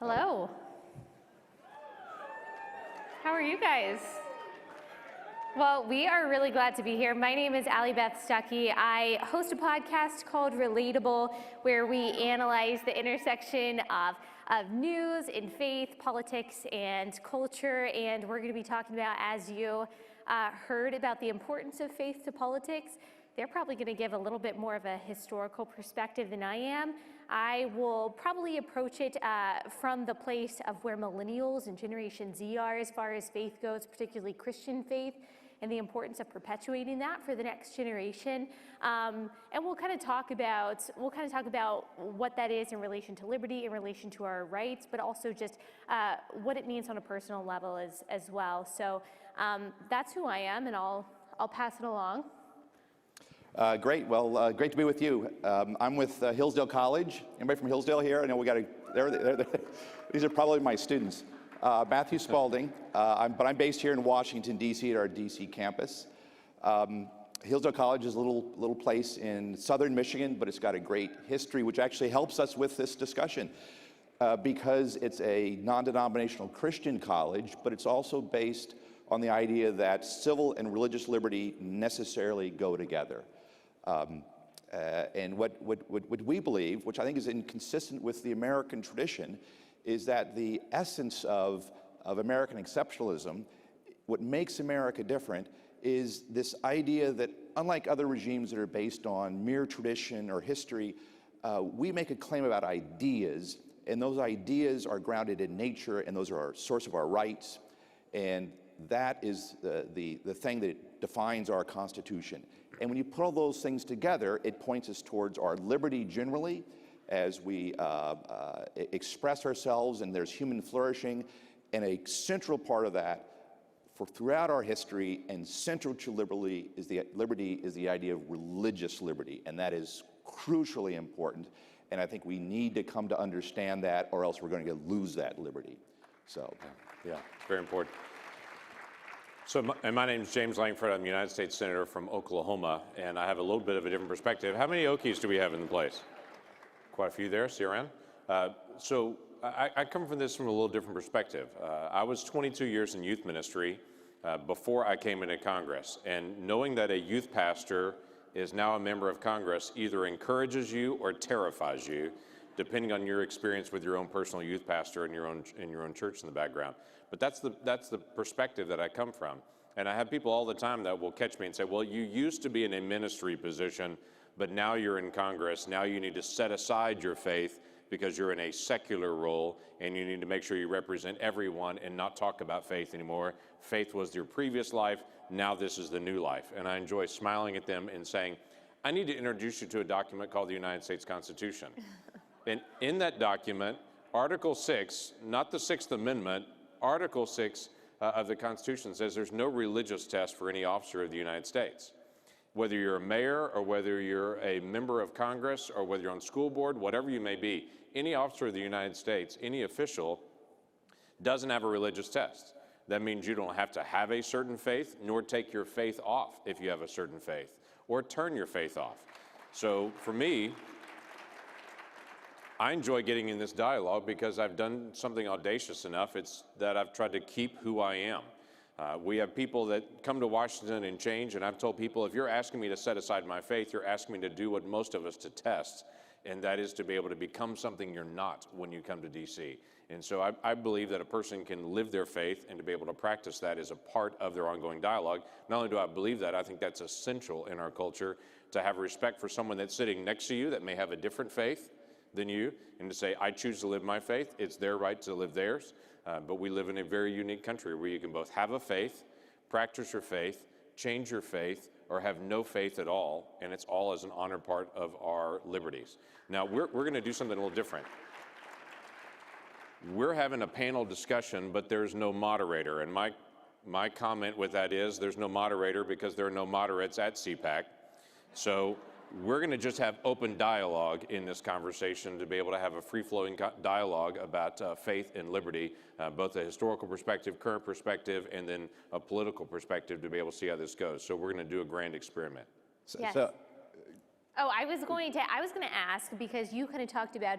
Hello. How are you guys? Well, we are really glad to be here. My name is Allie Beth Stuckey. I host a podcast called Relatable, where we analyze the intersection of news and faith, politics, and culture. And we're going to be talking about, as you heard about the importance of faith to politics, they're probably going to give a little bit more of a historical perspective than I am. I will probably approach it from the place of where millennials and Generation Z are as far as faith goes, particularly Christian faith, and the importance of perpetuating that for the next generation. And we'll kind of talk about what that is in relation to liberty, in relation to our rights, but also just what it means on a personal level as well. So that's who I am, and I'll pass it along. Great. Well, great to be with you. I'm with Hillsdale College. Anybody from Hillsdale here? I know we got there. These are probably my students. Matthew Spalding, but I'm based here in Washington, D.C. at our D.C. campus. Hillsdale College is a little place in southern Michigan, but it's got a great history, which actually helps us with this discussion because it's a non-denominational Christian college, but it's also based on the idea that civil and religious liberty necessarily go together. And what we believe, which I think is inconsistent with the American tradition, is that the essence of American exceptionalism, what makes America different, is this idea that unlike other regimes that are based on mere tradition or history, we make a claim about ideas, and those ideas are grounded in nature, and those are our source of our rights, and that is the thing that defines our Constitution. And when you put all those things together, it points us towards our liberty generally as we express ourselves, and there's human flourishing. And a central part of that throughout our history and central to liberty is the idea of religious liberty. And that is crucially important. And I think we need to come to understand that, or else we're going to lose that liberty. So, yeah, it's very important. So, my name is James Langford. I'm a United States Senator from Oklahoma, and I have a little bit of a different perspective. How many Okies do we have in the place? Quite a few there. See around? So I come from this from a little different perspective. I was 22 years in youth ministry before I came into Congress, and knowing that a youth pastor is now a member of Congress either encourages you or terrifies you, depending on your experience with your own personal youth pastor and your own church in the background. But that's the perspective that I come from. And I have people all the time that will catch me and say, well, you used to be in a ministry position, but now you're in Congress. Now you need to set aside your faith because you're in a secular role, and you need to make sure you represent everyone and not talk about faith anymore. Faith was your previous life. Now this is the new life. And I enjoy smiling at them and saying, I need to introduce you to a document called the United States Constitution. And in that document, Article 6, not the Sixth Amendment, Article 6 of the Constitution says there's no religious test for any officer of the United States. Whether you're a mayor or whether you're a member of Congress or whether you're on school board, whatever you may be, any officer of the United States, any official, doesn't have a religious test. That means you don't have to have a certain faith, nor take your faith off if you have a certain faith, or turn your faith off. So for me, I enjoy getting in this dialogue because I've done something audacious enough. It's that I've tried to keep who I am. We have people that come to Washington and change, and I've told people, if you're asking me to set aside my faith, you're asking me to do what most of us detest, and that is to be able to become something you're not when you come to D.C. And so I believe that a person can live their faith, and to be able to practice that is a part of their ongoing dialogue. Not only do I believe that, I think that's essential in our culture, to have respect for someone that's sitting next to you that may have a different faith than you, and to say, I choose to live my faith. It's their right to live theirs. But we live in a very unique country where you can both have a faith, practice your faith, change your faith, or have no faith at all, and it's all as an honored part of our liberties. Now, we're going to do something a little different. We're having a panel discussion, but there's no moderator, and my comment with that is there's no moderator because there are no moderates at CPAC. So we're going to just have open dialogue in this conversation to be able to have a free-flowing dialogue about faith and liberty, both a historical perspective, current perspective, and then a political perspective to be able to see how this goes. So we're going to do a grand experiment. Yes. So Oh, I was going to ask, because you kind of talked about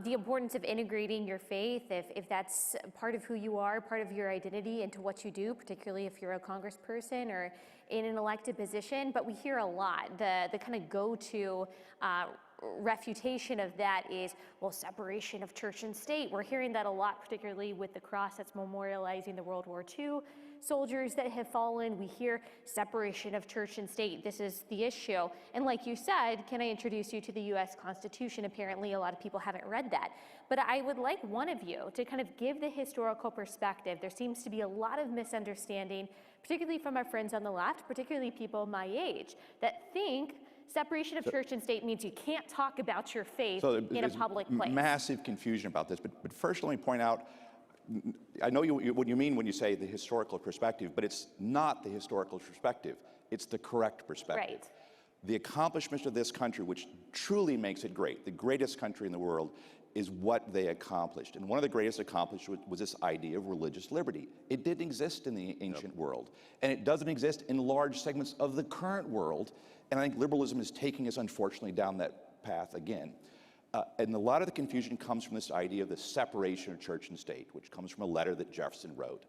the importance of integrating your faith, if that's part of who you are, part of your identity, into what you do, particularly if you're a congressperson or in an elected position. But we hear a lot, the kind of go-to refutation of that is, well, separation of church and state. We're hearing that a lot, particularly with the cross that's memorializing the World War II soldiers that have fallen. We hear separation of church and state. This is the issue. And like you said, can I introduce you to the US Constitution? Apparently a lot of people haven't read that. But I would like one of you to kind of give the historical perspective. There seems to be a lot of misunderstanding, particularly from our friends on the left, particularly people my age, that think separation of church and state means you can't talk about your faith in a public place. Massive confusion about this, but first let me point out, I know what you mean when you say the historical perspective, but it's not the historical perspective. It's the correct perspective. Right. The accomplishments of this country, which truly makes it great, the greatest country in the world, is what they accomplished. And one of the greatest accomplishments was this idea of religious liberty. It didn't exist in the ancient world, and it doesn't exist in large segments of the current world. And I think liberalism is taking us, unfortunately, down that path again. And a lot of the confusion comes from this idea of the separation of church and state, which comes from a letter that Jefferson wrote.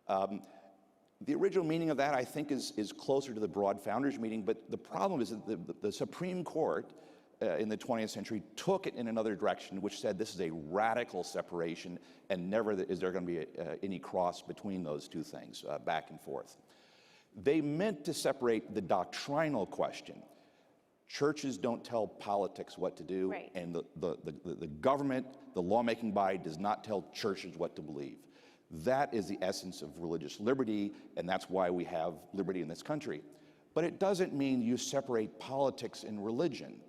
The original meaning of that, I think, is closer to the broad founders meaning, but the problem is that the Supreme Court in the 20th century took it in another direction, which said this is a radical separation, and never is there going to be any cross between those two things, back and forth. They meant to separate the doctrinal question. Churches don't tell politics what to do, right, and the government, the lawmaking body, does not tell churches what to believe. That is the essence of religious liberty, and that's why we have liberty in this country. But it doesn't mean you separate politics and religion.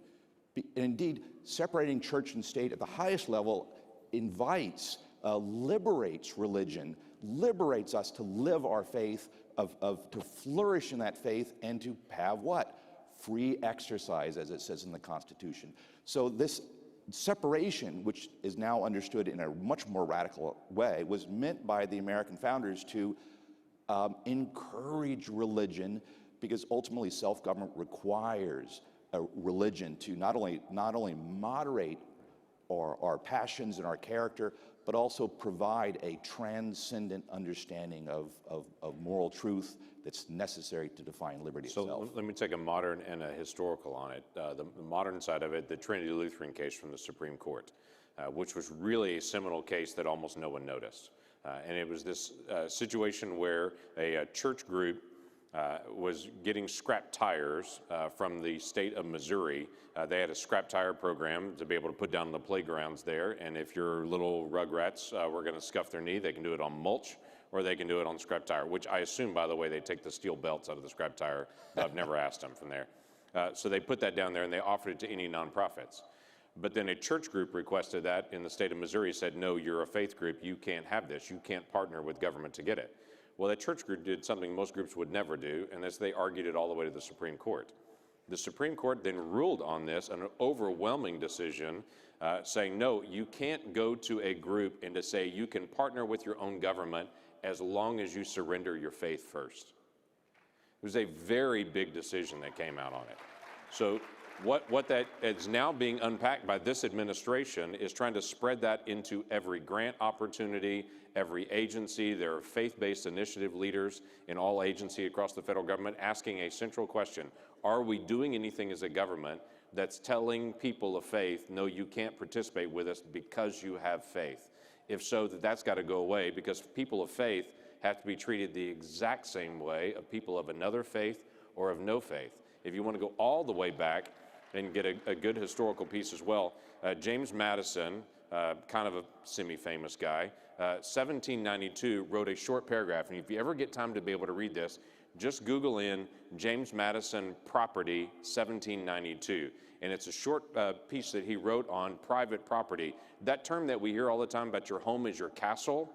And indeed, separating church and state at the highest level invites, liberates religion, liberates us to live our faith, to flourish in that faith, and to have what? Free exercise, as it says in the Constitution. So this separation, which is now understood in a much more radical way, was meant by the American founders to encourage religion, because ultimately self-government requires a religion to not only moderate our passions and our character, but also provide a transcendent understanding of moral truth that's necessary to define liberty itself. So let me take a modern and a historical on it. The modern side of it, the Trinity Lutheran case from the Supreme Court, which was really a seminal case that almost no one noticed. And it was this situation where a church group was getting scrap tires from the state of Missouri. They had a scrap tire program to be able to put down on the playgrounds there, and if your little rugrats were going to scuff their knee, they can do it on mulch, or they can do it on scrap tire, which I assume, by the way, they take the steel belts out of the scrap tire. I've never asked them from there. So they put that down there, and they offered it to any nonprofits. But then a church group requested that in the state of Missouri, said, no, you're a faith group, you can't have this, you can't partner with government to get it. Well, that church group did something most groups would never do, and that's they argued it all the way to the Supreme Court. The Supreme Court then ruled on this, an overwhelming decision, saying, no, you can't go to a group and to say you can partner with your own government as long as you surrender your faith first. It was a very big decision that came out on it. So what that is now being unpacked by this administration is trying to spread that into every grant opportunity, every agency. There are faith-based initiative leaders in all agencies across the federal government asking a central question: are we doing anything as a government that's telling people of faith, no, you can't participate with us because you have faith? If so, that's got to go away, because people of faith have to be treated the exact same way of people of another faith or of no faith. If you want to go all the way back and get a good historical piece as well, James Madison, kind of a semi-famous guy, 1792 wrote a short paragraph, and if you ever get time to be able to read this, just Google in James Madison property 1792, and it's a short piece that he wrote on private property. That term that we hear all the time about your home is your castle,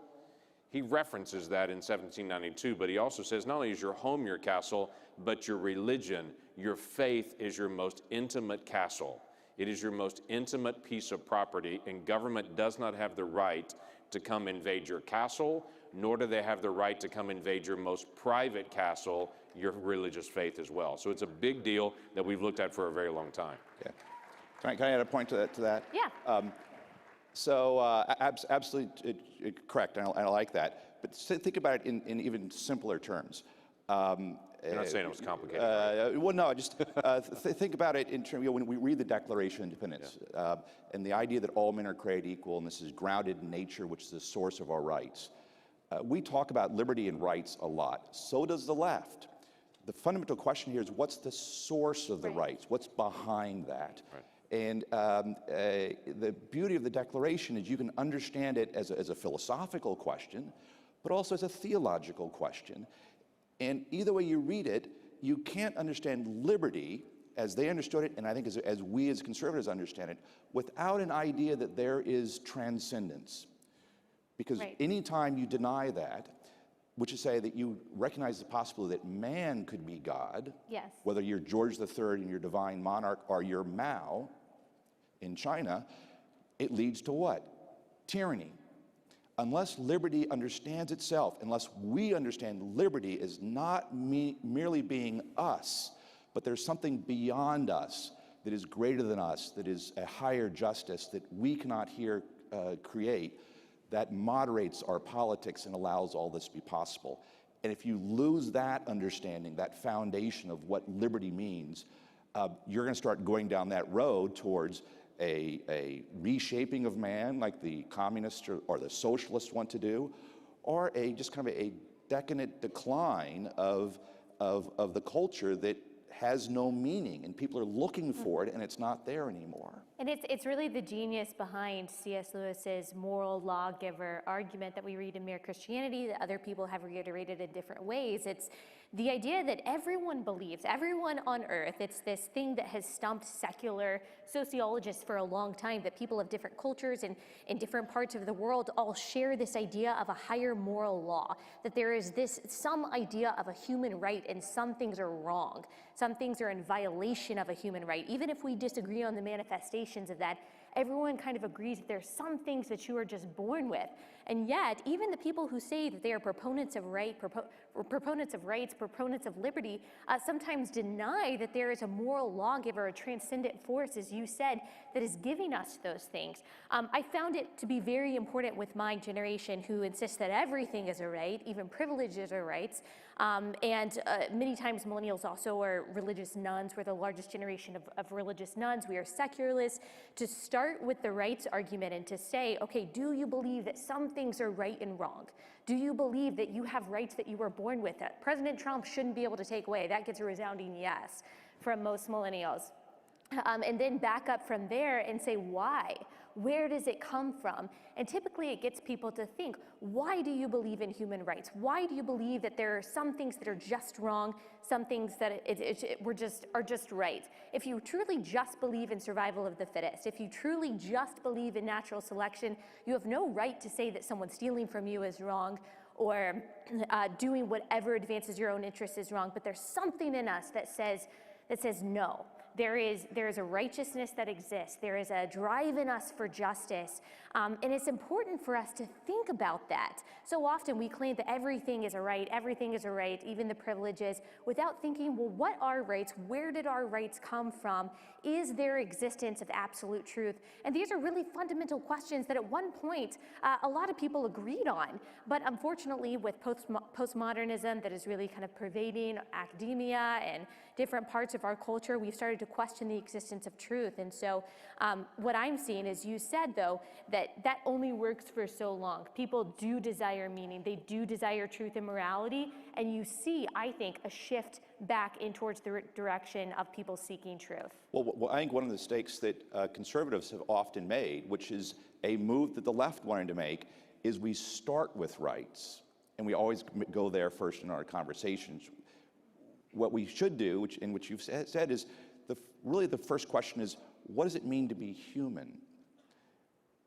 he references that in 1792, but he also says not only is your home your castle, but your religion, your faith is your most intimate castle. It is your most intimate piece of property, and government does not have the right to come invade your castle, nor do they have the right to come invade your most private castle, your religious faith as well. So it's a big deal that we've looked at for a very long time. Yeah. Can I add a point to that? Yeah. Absolutely correct, and I like that. But think about it in even simpler terms. You're not saying it was complicated, right? Well, no, just think about it in terms, when we read the Declaration of Independence, and the idea that all men are created equal, and this is grounded in nature, which is the source of our rights. We talk about liberty and rights a lot. So does the left. The fundamental question here is, what's the source of the rights? What's behind that? Right. And the beauty of the Declaration is you can understand it as a philosophical question, but also as a theological question. And either way you read it, you can't understand liberty as they understood it, and I think as we as conservatives understand it, without an idea that there is transcendence. Because anytime you deny that, which is say that you recognize the possibility that man could be God, yes, whether you're George III and your divine monarch or you're Mao in China, it leads to what? Tyranny. Unless liberty understands itself, unless we understand liberty is not merely being us, but there's something beyond us that is greater than us, that is a higher justice that we cannot here create, that moderates our politics and allows all this to be possible. And if you lose that understanding, that foundation of what liberty means, you're going to start going down that road towards a reshaping of man, like the communists or the socialists want to do, or just kind of a decadent decline of the culture that has no meaning, and people are looking for it, and it's not there anymore. And it's really the genius behind C.S. Lewis's moral lawgiver argument that we read in Mere Christianity, that other people have reiterated in different ways. It's the idea that everyone believes, everyone on earth, it's this thing that has stumped secular sociologists for a long time, that people of different cultures and in different parts of the world all share this idea of a higher moral law, that there is some idea of a human right and some things are wrong. Some things are in violation of a human right. Even if we disagree on the manifestations of that, everyone kind of agrees that there's some things that you are just born with. And yet, even the people who say that they are proponents of rights, proponents of liberty, sometimes deny that there is a moral lawgiver, a transcendent force, as you said, that is giving us those things. I found it to be very important with my generation, who insists that everything is a right, even privileges are rights. And many times millennials also are religious nuns. We're the largest generation of religious nuns. We are secularists. To start with the rights argument and to say, okay, do you believe that some things are right and wrong? Do you believe that you have rights that you were born with that President Trump shouldn't be able to take away? That gets a resounding yes from most millennials. And then back up from there and say, why? Where does it come from? And typically it gets people to think, why do you believe in human rights? Why do you believe that there are some things that are just wrong, some things that are just right? If you truly just believe in survival of the fittest, if you truly just believe in natural selection, you have no right to say that someone stealing from you is wrong, or doing whatever advances your own interests is wrong. But there's something in us that says no. There is a righteousness that exists. There is a drive in us for justice. And it's important for us to think about that. So often we claim that everything is a right, even the privileges, without thinking, well, what are rights? Where did our rights come from? Is there existence of absolute truth? And these are really fundamental questions that at one point a lot of people agreed on. But unfortunately, with postmodernism that is really kind of pervading academia and different parts of our culture, we've started to question the existence of truth. And so what I'm seeing is, you said, though, that only works for so long. People do desire meaning. They do desire truth and morality. And you see, I think, a shift back in towards the direction of people seeking truth. Well, I think one of the mistakes that conservatives have often made, which is a move that the left wanted to make, is we start with rights. And we always go there first in our conversations. What we should do, which you've said, is really the first question is, what does it mean to be human?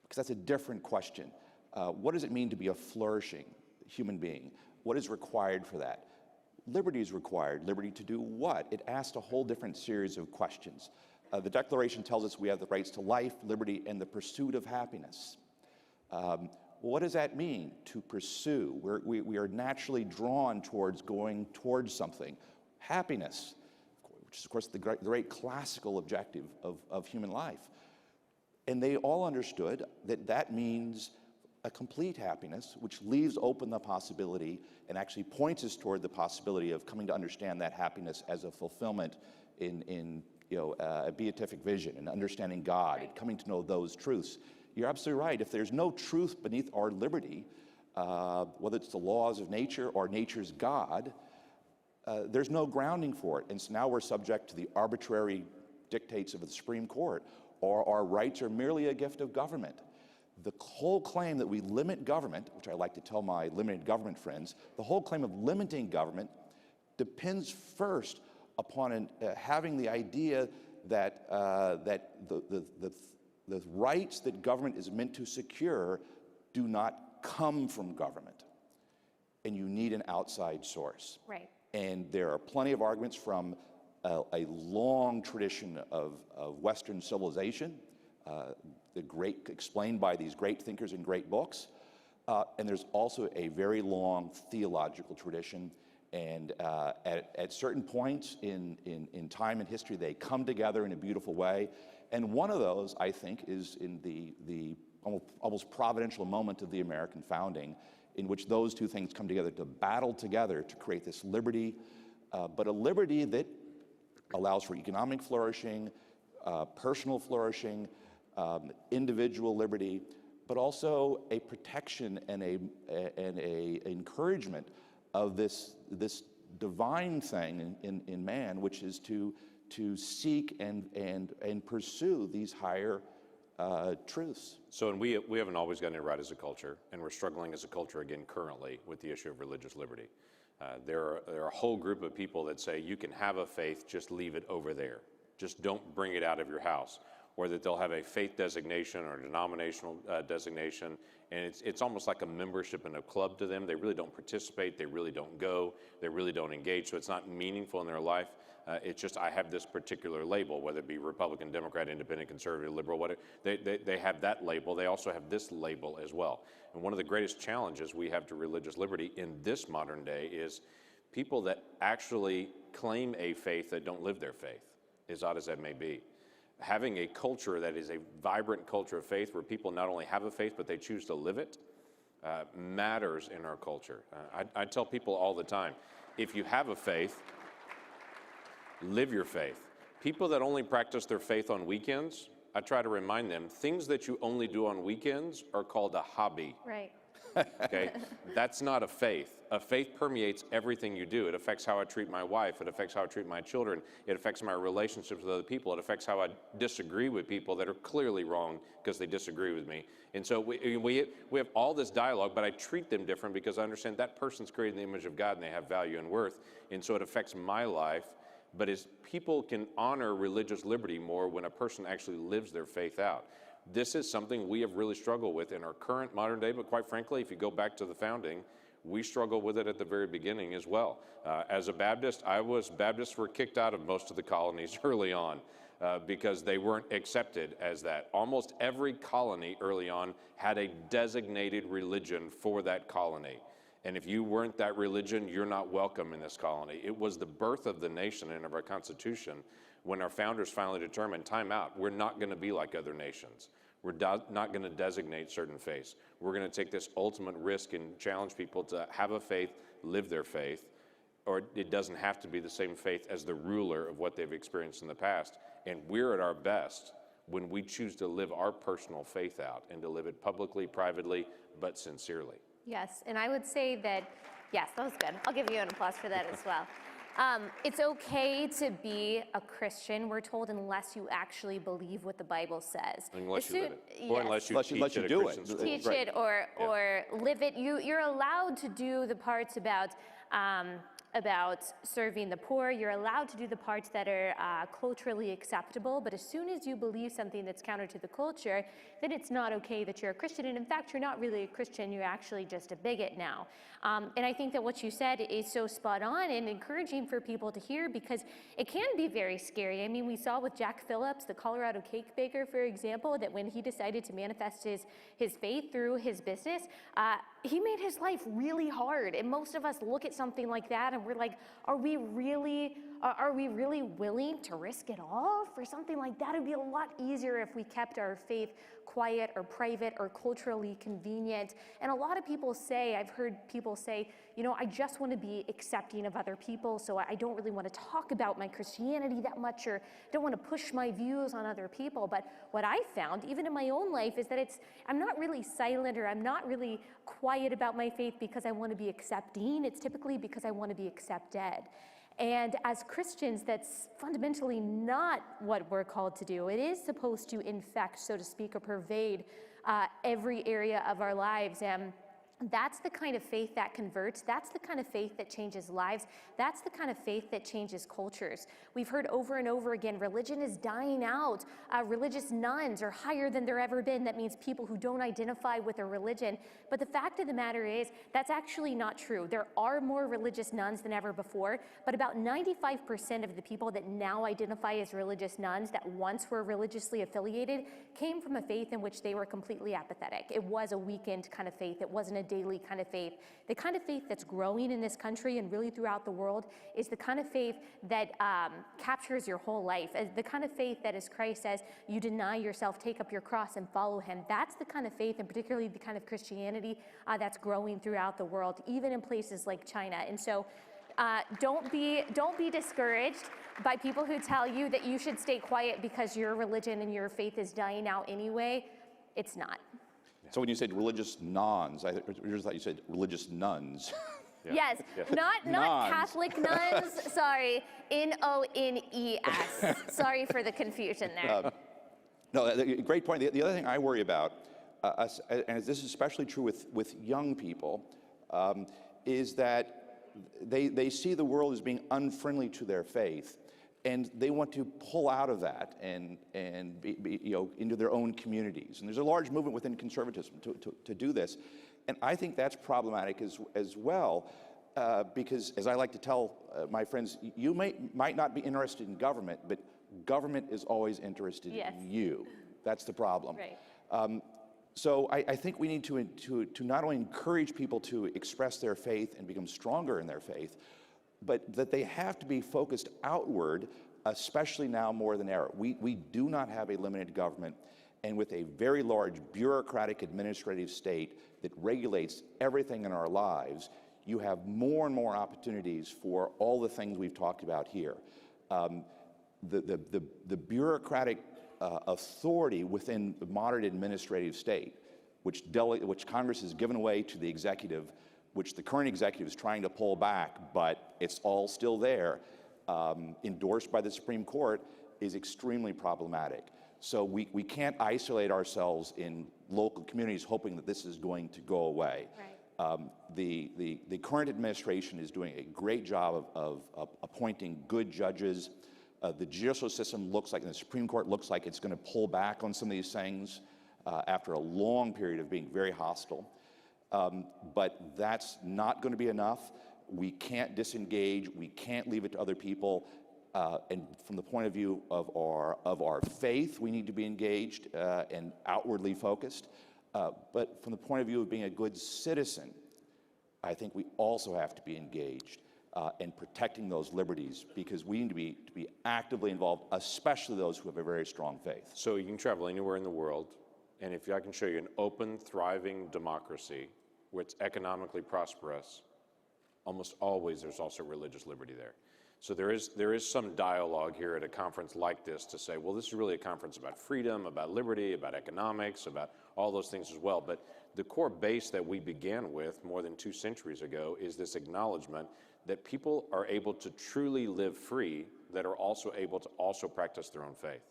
Because that's a different question. What does it mean to be a flourishing human being? What is required for that? Liberty is required. Liberty to do what? It asks a whole different series of questions. The Declaration tells us we have the rights to life, liberty, and the pursuit of happiness. What does that mean, to pursue? We are naturally drawn towards going towards something. Happiness, which is, of course, the great classical objective of human life. And they all understood that that means a complete happiness, which leaves open the possibility and actually points us toward the possibility of coming to understand that happiness as a fulfillment in a beatific vision and understanding God and coming to know those truths. You're absolutely right. If there's no truth beneath our liberty, whether it's the laws of nature or nature's God, there's no grounding for it. And so now we're subject to the arbitrary dictates of the Supreme Court, or our rights are merely a gift of government. The whole claim that we limit government, which I like to tell my limited government friends, the whole claim of limiting government depends first upon having the idea that the rights that government is meant to secure do not come from government, and you need an outside source. Right. And there are plenty of arguments from a long tradition of Western civilization, explained by these great thinkers in great books, and there's also a very long theological tradition. And at certain points in time and history, they come together in a beautiful way. And one of those, I think, is in the almost providential moment of the American founding, in which those two things come together to battle together to create this liberty, but a liberty that allows for economic flourishing, personal flourishing, individual liberty, but also a protection and a encouragement of this divine thing in man, which is to seek and pursue these higher truths. So, and we haven't always gotten it right as a culture, and we're struggling as a culture again currently with the issue of religious liberty. There are a whole group of people that say you can have a faith, just leave it over there. Just don't bring it out of your house. Or that they'll have a faith designation or a denominational designation, and it's almost like a membership in a club to them. They really don't participate, they really don't go, they really don't engage, so it's not meaningful in their life. It's just, I have this particular label, whether it be Republican, Democrat, Independent, Conservative, Liberal, whatever. They have that label. They also have this label as well. And one of the greatest challenges we have to religious liberty in this modern day is people that actually claim a faith that don't live their faith, as odd as that may be. Having a culture that is a vibrant culture of faith, where people not only have a faith, but they choose to live it, matters in our culture. I tell people all the time, if you have a faith, live your faith. People that only practice their faith on weekends, I try to remind them, things that you only do on weekends are called a hobby. Right. Okay, that's not a faith. A faith permeates everything you do. It affects how I treat my wife. It affects how I treat my children. It affects my relationships with other people. It affects how I disagree with people that are clearly wrong because they disagree with me. And so we have all this dialogue, but I treat them different because I understand that person's created in the image of God and they have value and worth. And so it affects my life. But as people can honor religious liberty more when a person actually lives their faith out. This is something we have really struggled with in our current modern day, but quite frankly, if you go back to the founding, we struggled with it at the very beginning as well. As a Baptist, Baptists were kicked out of most of the colonies early on because they weren't accepted as that. Almost every colony early on had a designated religion for that colony. And if you weren't that religion, you're not welcome in this colony. It was the birth of the nation and of our Constitution when our founders finally determined, time out, we're not going to be like other nations. We're not going to designate certain faiths. We're going to take this ultimate risk and challenge people to have a faith, live their faith, or it doesn't have to be the same faith as the ruler of what they've experienced in the past. And we're at our best when we choose to live our personal faith out and to live it publicly, privately, but sincerely. Yes, and I would say that, yes, that was good. I'll give you an applause for that as well. It's okay to be a Christian, we're told, unless you actually believe what the Bible says. Unless you live it. Yes. Or unless you teach it at a Christian school. Teach Right. it or live it. You're allowed to do the parts about about serving the poor. You're allowed to do the parts that are culturally acceptable, but as soon as you believe something that's counter to the culture, then it's not okay that you're a Christian. And in fact, you're not really a Christian, you're actually just a bigot now. And I think that what you said is so spot on and encouraging for people to hear, because it can be very scary. I mean, we saw with Jack Phillips, the Colorado cake baker, for example, that when he decided to manifest his faith through his business, he made his life really hard. And most of us look at something like that and we're like, are we really willing to risk it all for something like that? It would be a lot easier if we kept our faith quiet or private or culturally convenient. And a lot of people say, I've heard people say, you know, I just want to be accepting of other people, so I don't really want to talk about my Christianity that much, or don't want to push my views on other people. But what I found, even in my own life, is that I'm not really silent, or I'm not really quiet about my faith because I want to be accepting. It's typically because I want to be accepted. And as Christians, that's fundamentally not what we're called to do. It is supposed to infect, so to speak, or pervade every area of our lives. And that's the kind of faith that converts. That's the kind of faith that changes lives. That's the kind of faith that changes cultures. We've heard over and over again, religion is dying out. Religious nuns are higher than there ever been. That means people who don't identify with a religion. But the fact of the matter is, that's actually not true. There are more religious nuns than ever before, but about 95% of the people that now identify as religious nuns that once were religiously affiliated came from a faith in which they were completely apathetic. It was a weekend kind of faith. It wasn't a daily kind of faith. The kind of faith that's growing in this country and really throughout the world is the kind of faith that captures your whole life. The kind of faith that, as Christ says, you deny yourself, take up your cross, and follow him. That's the kind of faith, and particularly the kind of Christianity that's growing throughout the world, even in places like China. And so don't be discouraged by people who tell you that you should stay quiet because your religion and your faith is dying out anyway. It's not. So when you said religious nuns, I thought you said religious nuns. Yeah. Yes, not Catholic nuns. Sorry, N-O-N-E-S. Sorry for the confusion there. No, great point. The other thing I worry about, and this is especially true with young people, is that they see the world as being unfriendly to their faith, and they want to pull out of that and be, into their own communities. And there's a large movement within conservatism to do this. And I think that's problematic as well, because as I like to tell my friends, you might not be interested in government, but government is always interested in you. That's the problem. Right. So I think we need to not only encourage people to express their faith and become stronger in their faith, but that they have to be focused outward, especially now more than ever. We do not have a limited government, and with a very large bureaucratic administrative state that regulates everything in our lives, you have more and more opportunities for all the things we've talked about here. The bureaucratic authority within the modern administrative state, which Congress has given away to the executive, which the current executive is trying to pull back, but it's all still there, endorsed by the Supreme Court, is extremely problematic. So we can't isolate ourselves in local communities hoping that this is going to go away. Right. The current administration is doing a great job of appointing good judges. The judicial system looks like, and the Supreme Court looks like it's going to pull back on some of these things after a long period of being very hostile. But that's not going to be enough. We can't disengage. We can't leave it to other people. And from the point of view of our faith, we need to be engaged and outwardly focused. But from the point of view of being a good citizen, I think we also have to be engaged in protecting those liberties, because we need to be actively involved, especially those who have a very strong faith. So you can travel anywhere in the world, and if I can show you an open, thriving democracy where it's economically prosperous, almost always there's also religious liberty there. So there is some dialogue here at a conference like this to say, well, this is really a conference about freedom, about liberty, about economics, about all those things as well. But the core base that we began with more than 2 centuries ago is this acknowledgement that people are able to truly live free, that are also able to also practice their own faith.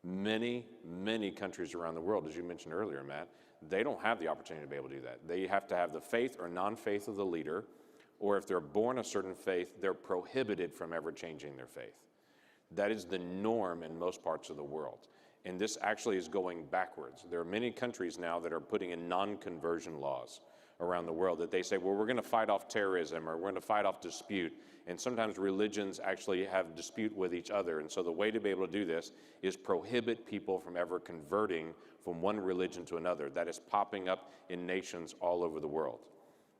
Many, many countries around the world, as you mentioned earlier, Matt, they don't have the opportunity to be able to do that. They have to have the faith or non-faith of the leader, or if they're born a certain faith, they're prohibited from ever changing their faith. That is the norm in most parts of the world. And this actually is going backwards. There are many countries now that are putting in non-conversion laws around the world that they say, well, we're going to fight off terrorism, or we're going to fight off dispute. And sometimes religions actually have dispute with each other. And so the way to be able to do this is prohibit people from ever converting from one religion to another. That is popping up in nations all over the world.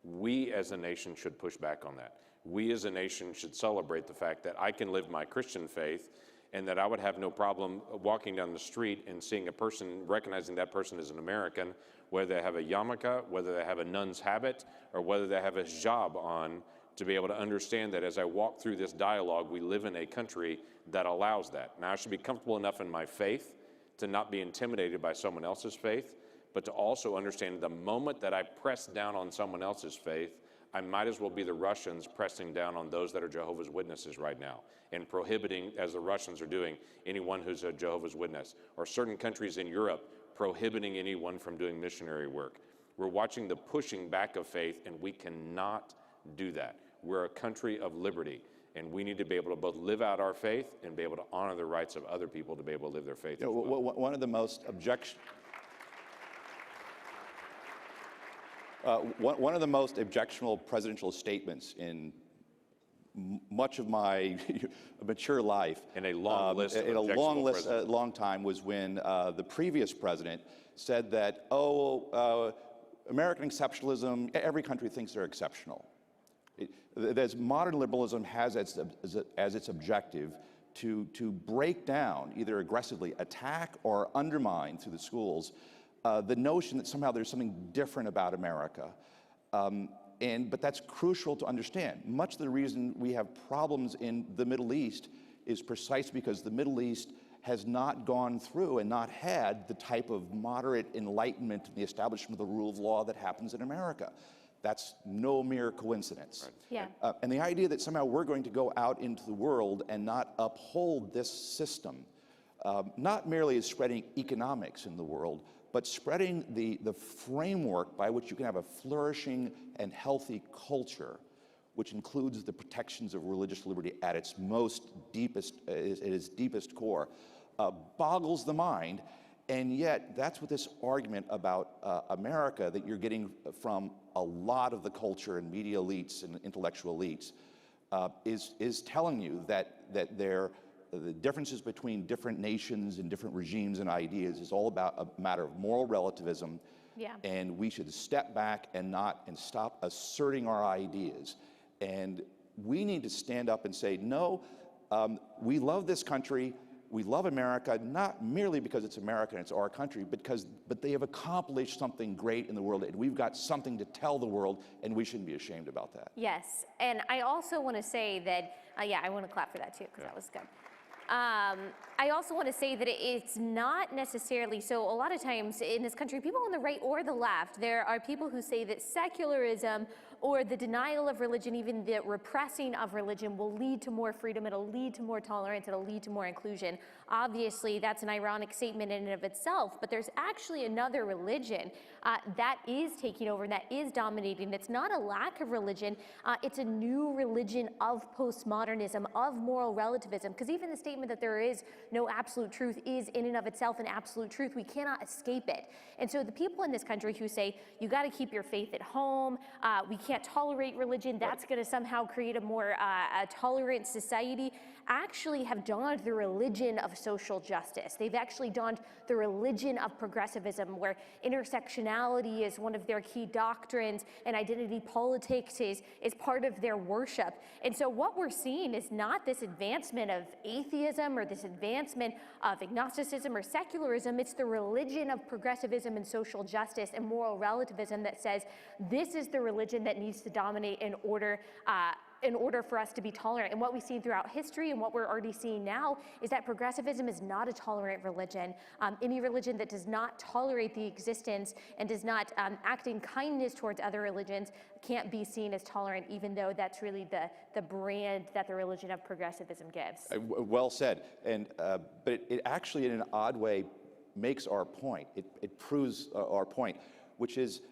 We as a nation should push back on that. We as a nation should celebrate the fact that I can live my Christian faith, and that I would have no problem walking down the street and seeing a person, recognizing that person as an American, whether they have a yarmulke, whether they have a nun's habit, or whether they have a hijab on, to be able to understand that as I walk through this dialogue, we live in a country that allows that. Now, I should be comfortable enough in my faith to not be intimidated by someone else's faith, but to also understand the moment that I press down on someone else's faith, I might as well be the Russians pressing down on those that are Jehovah's Witnesses right now and prohibiting, as the Russians are doing, anyone who's a Jehovah's Witness, or certain countries in Europe prohibiting anyone from doing missionary work. We're watching the pushing back of faith, and we cannot do that. We're a country of liberty, and we need to be able to both live out our faith and be able to honor the rights of other people to be able to live their faith. One of the most one of the most objectionable presidential statements in much of my mature life, in a long list, long time, was when the previous president said that, American exceptionalism, every country thinks they're exceptional. Modern liberalism has as its objective to break down, either aggressively attack or undermine through the schools, the notion that somehow there's something different about America. But that's crucial to understand. Much of the reason we have problems in the Middle East is precisely because the Middle East has not gone through and not had the type of moderate enlightenment and the establishment of the rule of law that happens in America. That's no mere coincidence. Yeah. And the idea that somehow we're going to go out into the world and not uphold this system, not merely as spreading economics in the world, but spreading the framework by which you can have a flourishing and healthy culture, which includes the protections of religious liberty at its deepest core, boggles the mind. And yet, that's what this argument about America that you're getting from a lot of the culture and media elites and intellectual elites is telling you that the differences between different nations and different regimes and ideas is all about a matter of moral relativism. Yeah. And we should step back and stop asserting our ideas. And we need to stand up and say, no, we love this country. We love America, not merely because it's America and it's our country, but they have accomplished something great in the world, and we've got something to tell the world, and we shouldn't be ashamed about that. Yes, and I also want to say that, I want to clap for that too, because that was good. I also want to say that it's not necessarily, so a lot of times in this country, people on the right or the left, there are people who say that secularism or the denial of religion, even the repressing of religion, will lead to more freedom, it'll lead to more tolerance, it'll lead to more inclusion. Obviously, that's an ironic statement in and of itself, but there's actually another religion that is taking over, that is dominating. It's not a lack of religion, it's a new religion of postmodernism, of moral relativism, because even the statement that there is no absolute truth is in and of itself an absolute truth. We cannot escape it. And so the people in this country who say, you got to keep your faith at home, we can't tolerate religion, that's going to somehow create a more tolerant society, actually have donned the religion of social justice. They've actually donned the religion of progressivism, where intersectionality is one of their key doctrines and identity politics is part of their worship. And so what we're seeing is not this advancement of atheism or this advancement of agnosticism or secularism, it's the religion of progressivism and social justice and moral relativism that says this is the religion that needs to dominate in order for us to be tolerant. And what we've seen throughout history and what we're already seeing now is that progressivism is not a tolerant religion. Any religion that does not tolerate the existence and does not act in kindness towards other religions can't be seen as tolerant, even though that's really the brand that the religion of progressivism gives. Well said. But it actually, in an odd way, makes our point. It proves our point, which is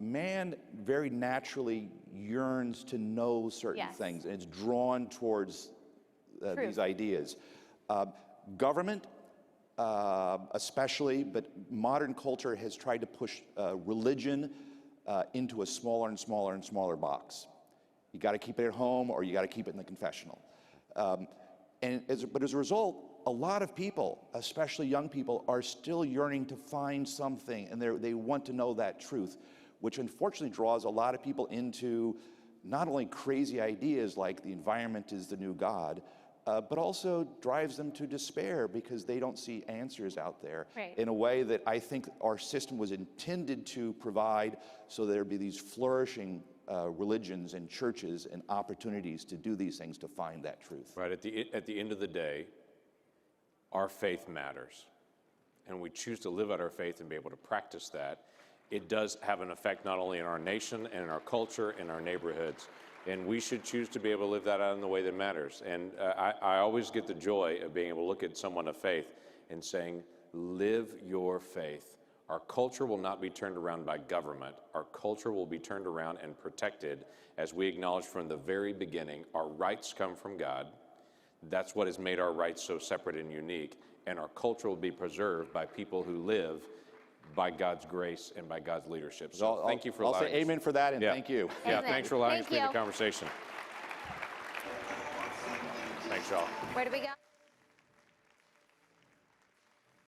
man very naturally yearns to know certain Yes. things, and it's drawn towards True. these ideas. Government, especially, but modern culture has tried to push religion into a smaller and smaller and smaller box. You got to keep it at home, or you got to keep it in the confessional. But as a result, a lot of people, especially young people, are still yearning to find something, and they want to know that truth, which unfortunately draws a lot of people into not only crazy ideas like the environment is the new God, but also drives them to despair because they don't see answers out there in a way that I think our system was intended to provide, so there'd be these flourishing religions and churches and opportunities to do these things to find that truth. Right, at the end of the day, our faith matters. And we choose to live out our faith and be able to practice that. It does have an effect not only in our nation and in our culture and our neighborhoods. And we should choose to be able to live that out in the way that matters. And I always get the joy of being able to look at someone of faith and saying, live your faith. Our culture will not be turned around by government. Our culture will be turned around and protected as we acknowledge from the very beginning our rights come from God. That's what has made our rights so separate and unique. And our culture will be preserved by people who live by God's grace and by God's leadership. So thank you for allowing I'll say amen for that, and thank you. Yeah, Amen. thanks for allowing us Thank to be in the you. conversation. Thanks, y'all. Where do we go?